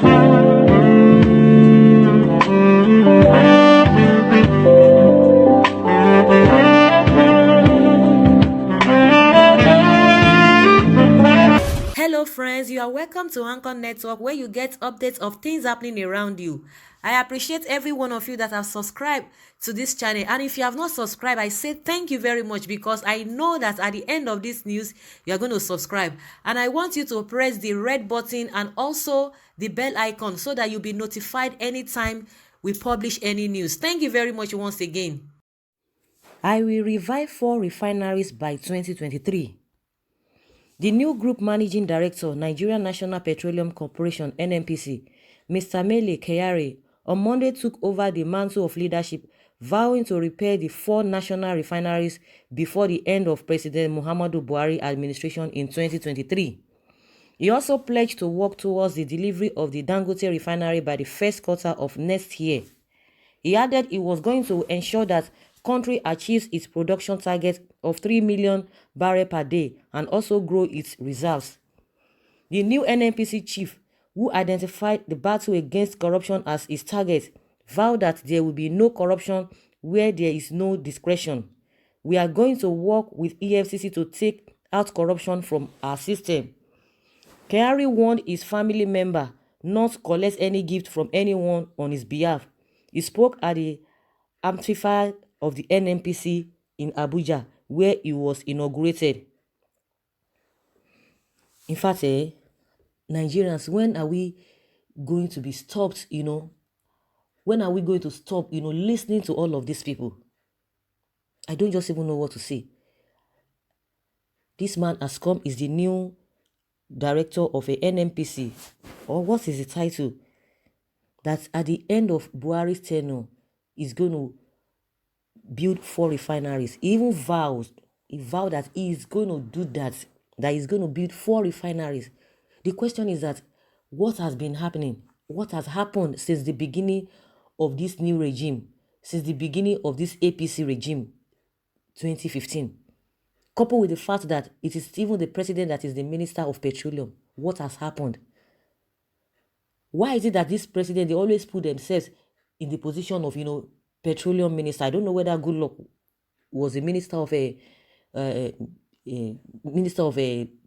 Hello, friends. You are welcome to Anchor Network, where you get updates of things happening around you. I appreciate every one of you that have subscribed to this channel. And if you have not subscribed, I say thank you very much, because I know that at the end of this news, you are going to subscribe. And I want you to press the red button and also the bell icon so that you'll be notified anytime we publish any news. Thank you very much once again. I will revive 4 refineries by 2023. The new Group Managing Director, Nigerian National Petroleum Corporation (NNPC), Mr. Mele Kyari, on Monday took over the mantle of leadership, vowing to repair the 4 national refineries before the end of President Muhammadu Buhari administration in 2023. He also pledged to work towards the delivery of the Dangote refinery by the first quarter of next year. He added he was going to ensure that country achieves its production target of 3 million barrels per day and also grow its reserves. The new NNPC chief, who identified the battle against corruption as his target, vowed that there will be no corruption where there is no discretion. We are going to work with EFCC to take out corruption from our system. Kyari warned his family member not to collect any gift from anyone on his behalf. He spoke at the amphitheater of the NNPC in Abuja, where he was inaugurated. In fact, Nigerians, when are we going to be stopped, when are we going to stop, listening to all of these people? I don't just even know what to say. This man has come, is the new director of a NNPC, or what is the title? That at the end of Buhari's tenure is going to build 4 refineries. He even he vowed that he is going to do that he's going to build 4 refineries. The question is that what has been happening? What has happened since the beginning of this new regime, since the beginning of this APC regime, 2015? Coupled with the fact that it is even the president that is the Minister of Petroleum. What has happened? Why is it that this president, they always put themselves in the position of, petroleum minister? I don't know whether Goodluck was a minister of a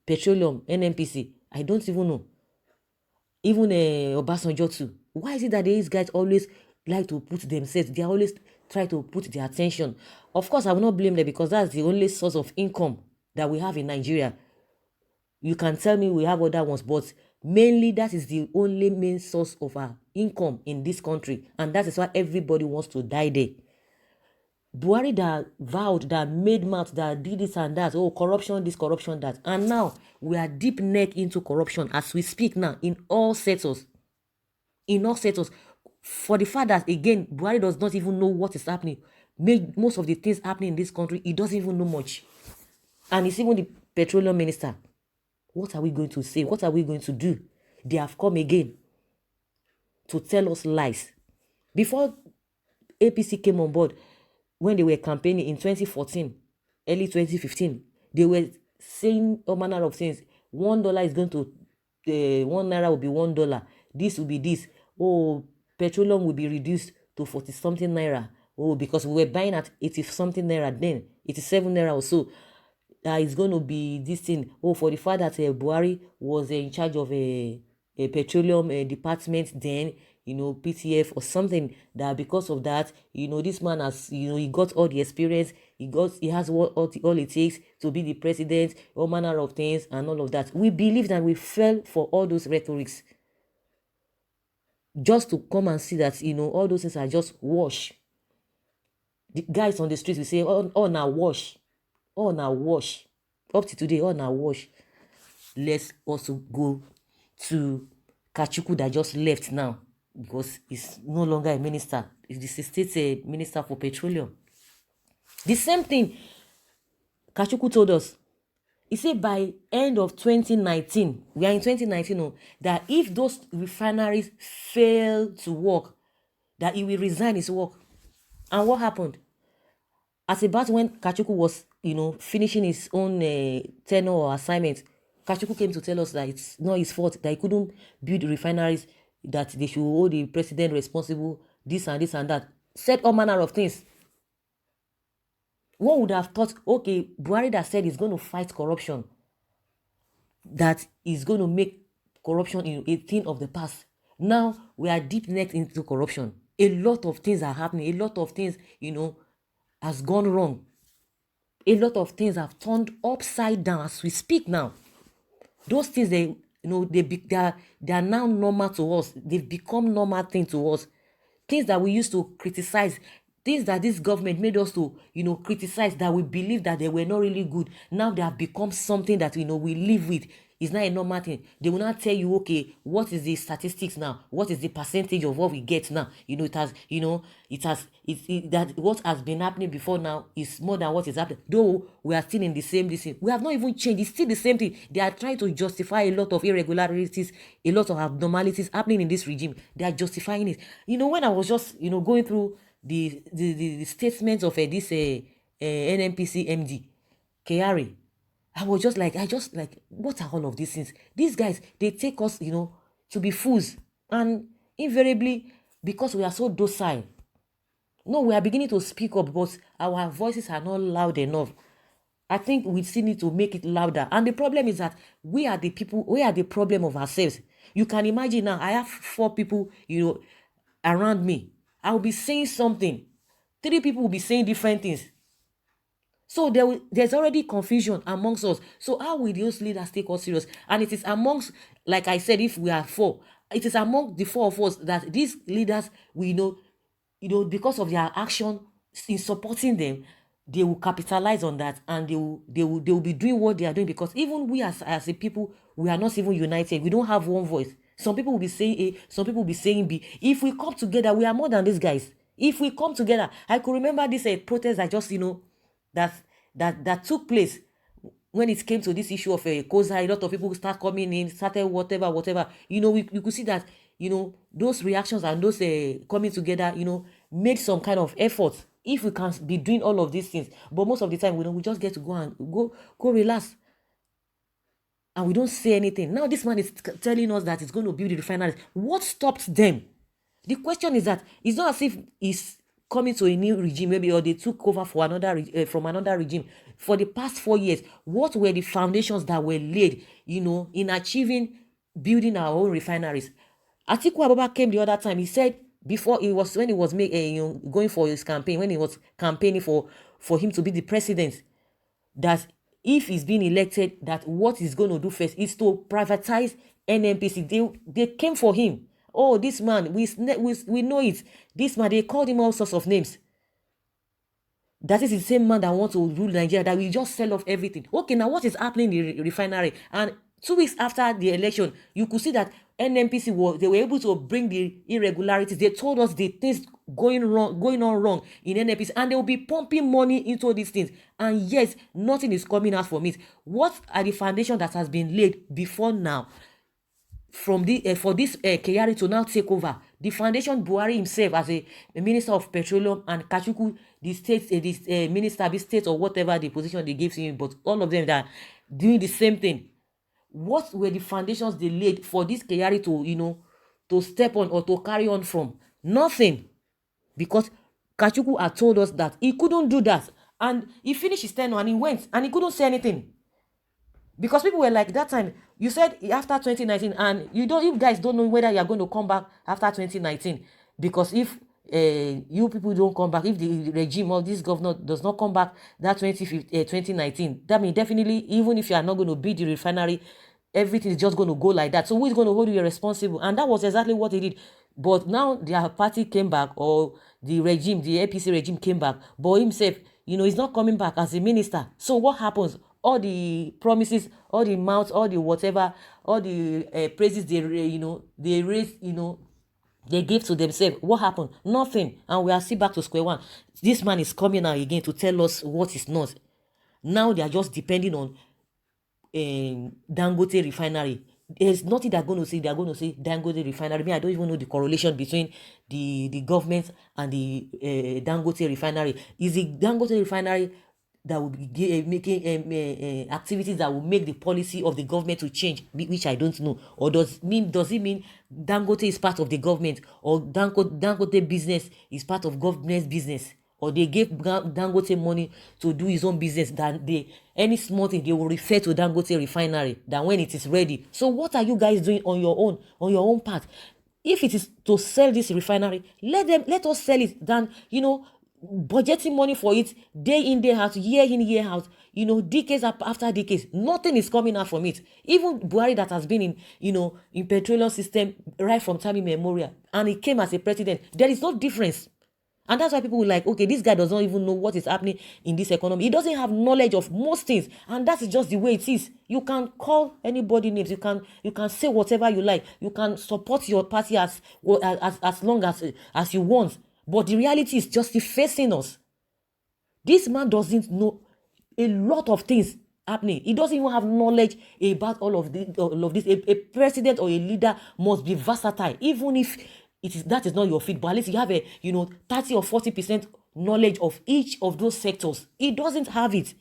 petroleum NNPC. I don't even know. Even Obasanjo too. Why is it that these guys always like to put themselves? They always try to put their attention. Of course, I will not blame them, because that's the only source of income that we have in Nigeria. You can tell me we have other ones, but mainly that is the only main source of our income in this country, and that is why everybody wants to die there. Buhari that vowed, that made mouth, that did this and that, corruption this, corruption that, and now we are deep neck into corruption as we speak now in all sectors. For the fact that, again, Buhari does not even know what is happening. Most of the things happening in this country, he doesn't even know much, and he's even the petroleum minister. What are we going to say? What are we going to do? They have come again to tell us lies. Before APC came on board, when they were campaigning in 2014, early 2015, they were saying all manner of things. $1 is going to, 1 naira will be $1. This will be this. Petroleum will be reduced to 40 something naira. Because we were buying at 80 something naira then, 87 naira or so. It's going to be this thing. For the fact that Buhari was in charge of a petroleum department then, PTF or something, that because of that, this man has, he got all the experience, he has all it takes to be the president, all manner of things and all of that. We believe that we fell for all those rhetorics, just to come and see that, all those things are just wash. The guys on the streets will say, oh now wash. Oh, now wash. Up to today, oh, now wash. Let's also go to Kachuku that just left now, because he's no longer a minister. He's the state minister for petroleum. The same thing Kachuku told us. He said by end of 2019, we are in 2019, that if those refineries fail to work, that he will resign his work. And what happened? At about when Kachuku was, finishing his own tenure or assignment, Kachuku came to tell us that it's not his fault, that he couldn't build refineries that they should hold the president responsible, this and that, said all manner of things. One would have thought, okay, Buhari that said he's going to fight corruption, that is going to make corruption a thing of the past. Now we are deep neck into corruption. A lot of things are happening. A lot of things, has gone wrong. A lot of things have turned upside down as we speak now. Those things, they are now normal to us. They've become normal thing to us. Things that we used to criticize, things that this government made us to criticize, that we believe that they were not really good, now they have become something that we live with. It's not a normal thing. They will not tell you, okay, what is the statistics now, what is the percentage of what we get now. That what has been happening before now is more than what is happening, though we are still in the same thing. We have not even changed. It's still the same thing. They are trying to justify a lot of irregularities, a lot of abnormalities happening in this regime. They are justifying it. When I was just going through the statements of this NNPC MD Kyari, I was just like, what are all of these things? These guys, they take us, to be fools. And invariably, because we are so docile, no, we are beginning to speak up, but our voices are not loud enough. I think we still need to make it louder. And the problem is that we are the people, we are the problem of ourselves. You can imagine now, I have 4 people, around me. I will be saying something. 3 people will be saying different things. So there's already confusion amongst us. So how will those leaders take us serious? And it is amongst, like I said, if we are 4, it is among the 4 of us that these leaders, we know, because of their action in supporting them, they will capitalize on that, and they will be doing what they are doing, because even we as a people, we are not even united. We don't have one voice. Some people will be saying A, some people will be saying B. If we come together, we are more than these guys. If we come together, I could remember this protest that just that took place when it came to this issue of COSA. A lot of people start coming in, started whatever. We could see that those reactions and those coming together, made some kind of effort. If we can be doing all of these things, but most of the time we just get to go relax, and we don't say anything. Now this man is telling us that it's going to build the refineries. What stopped them? The question is that it's not as if he's coming to a new regime, maybe, or they took over for from another regime. For the past 4 years, what were the foundations that were laid, in achieving building our own refineries? Atiku Abubakar came the other time. He said, before, when he was going for his campaign, when he was campaigning for him to be the president, that if he's being elected, that what he's going to do first is to privatize NNPC. They came for him. Oh, this man, we know it. This man, they called him all sorts of names. That is the same man that wants to rule Nigeria, that will just sell off everything. Okay, now what is happening in the refinery? And 2 weeks after the election, you could see that NNPC they were able to bring the irregularities. They told us the things going on wrong in NNPC, and they will be pumping money into these things. And yes, nothing is coming out from it. What are the foundations that has been laid before now? For this Kyari to now take over the foundation, Buhari himself as a minister of petroleum, and Kachuku, the state, this minister, the state, or whatever the position they gave to him, but all of them that are doing the same thing. What were the foundations they laid for this Kyari to step on or to carry on from? Nothing, because Kachuku had told us that he couldn't do that, and he finished his tenure and he went and he couldn't say anything. Because people were like, that time, you said after 2019, and you guys don't know whether you're going to come back after 2019. Because if you people don't come back, if the regime or this governor does not come back that 2019, that means definitely, even if you are not going to build the refinery, everything is just going to go like that. So who is going to hold you responsible? And that was exactly what he did. But now their party came back, or the regime, the APC regime came back, but himself, he's not coming back as a minister. So what happens? All the promises, all the mouths, all the whatever, all the praises they raised, they gave to themselves. What happened? Nothing. And we are still back to square one. This man is coming out again to tell us what is not. Now they are just depending on Dangote refinery. There's nothing they're going to say. They're going to say Dangote refinery. I mean, I don't even know the correlation between the government and the Dangote refinery. Is the Dangote refinery that will be making activities that will make the policy of the government to change, which I don't know. Or does it mean Dangote is part of the government, or Dangote business is part of government's business, or they gave Dangote money to do his own business, that any small thing they will refer to Dangote refinery, that when it is ready. So what are you guys doing on your own part? If it is to sell this refinery, let us sell it, than budgeting money for it day in day out, year in year out, decades after decades. Nothing is coming out from it. Even Buhari, that has been in petroleum system right from time immemorial, and he came as a president, there is no difference. And that's why people will like, okay, this guy does not even know what is happening in this economy. He doesn't have knowledge of most things, and that is just the way it is. You can call anybody names. You can say whatever you like. You can support your party as long as you want. But the reality is just facing us. This man doesn't know a lot of things happening. He doesn't even have knowledge about all of this. A president or a leader must be versatile, even if that is not your field. But at least you have 30 or 40% knowledge of each of those sectors. He doesn't have it.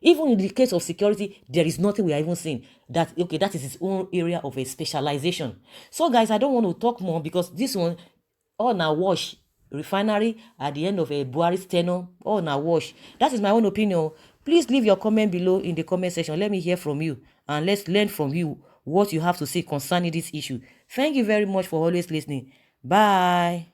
Even in the case of security, there is nothing we are even seeing that is his own area of a specialization. So guys, I don't want to talk more, because this one all now wash. Refinery at the end of a Buhari's tenure, all now wash. That is my own opinion. Please leave your comment below in the comment section. Let me hear from you, and let's learn from you what you have to say concerning this issue. Thank you very much for always listening. Bye.